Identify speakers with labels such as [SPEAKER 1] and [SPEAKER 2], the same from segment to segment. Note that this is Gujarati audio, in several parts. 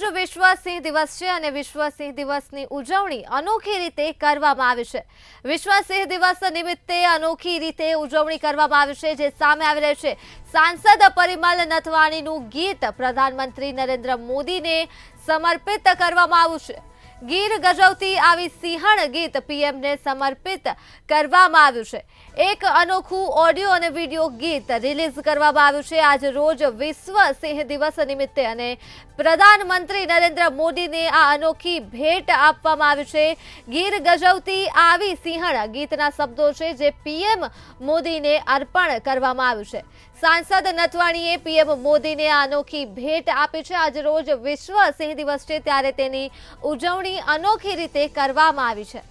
[SPEAKER 1] રોજ વિશ્વ સિંહ દિવસ છે અને વિશ્વ સિંહ દિવસની ઉજવણી અનોખી રીતે કરવામાં આવી છે। વિશ્વ સિંહ દિવસ નિમિત્તે અનોખી રીતે ઉજવણી કરવામાં આવી છે, જે સામે આવી રહી છે। સાંસદ પરિમલ નથવાણીનું ગીત પ્રધાનમંત્રી નરેન્દ્ર મોદીને સમર્પિત કરવામાં આવ્યું છે। ગીર ગજવતી આવી સિંહણ ગીત પીએમને સમર્પિત કરવામાં આવ્યું છે। એક અનોખું ઓડિયો અને વિડીયો ગીત રિલીઝ કરવામાં આવ્યું છે। આજ રોજ વિશ્વ સિંહ દિવસ નિમિત્તે અને પ્રધાનમંત્રી નરેન્દ્ર મોદીને આ અનોખી ભેટ આપવામાં આવી છે। ગીર ગજવતી આવી સિંહણ ગીતના શબ્દો છે, જે પીએમ મોદીને અર્પણ કરવામાં આવ્યું છે। સાંસદ નથવાણીએ પીએમ મોદીને આ અનોખી ભેટ આપી છે। આજ રોજ વિશ્વ સિંહ દિવસ છે, ત્યારે તેની ઉજવણી અનોખી રીતે કરવામાં આવી છે।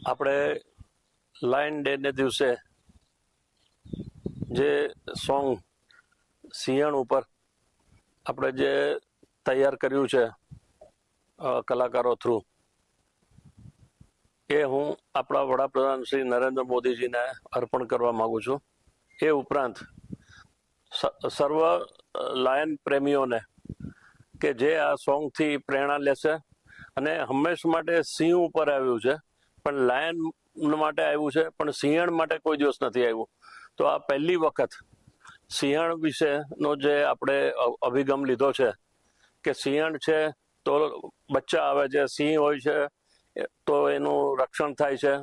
[SPEAKER 2] આપણે લાયન ડે ને દિવસે જે સોંગ સિંહણ ઉપર આપણે જે તૈયાર કર્યું છે કલાકારો થ્રુ, એ હું આપણા વડાપ્રધાન શ્રી નરેન્દ્ર મોદીજીને અર્પણ કરવા માંગુ છું। એ ઉપરાંત સર્વ લાયન પ્રેમીઓને કે જે આ સોંગથી પ્રેરણા લેશે અને હંમેશા માટે સિંહ ઉપર આવ્યું છે, પણ લાયન માટે આવ્યું છે, પણ સિંહણ માટે કોઈ દિવસ નથી આવ્યું। તો આ પહેલી વખત સિંહણ વિશેનો જે આપણે અભિગમ લીધો છે કે સિંહણ છે તો બચ્ચા આવે છે, સિંહ હોય છે તો એનું રક્ષણ થાય છે।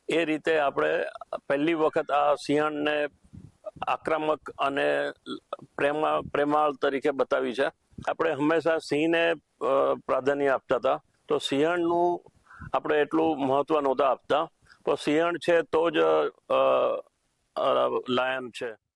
[SPEAKER 2] એ રીતે આપણે પહેલી વખત આ સિંહણને આક્રમક અને પ્રેમાળ તરીકે બતાવી છે। આપણે હંમેશા સિંહને પ્રાધાન્ય આપતા હતા, તો સિંહણનું આપણે એટલું મહત્વ નહોતા આપતા। તો સિંહણ છે તો જ લાયન છે।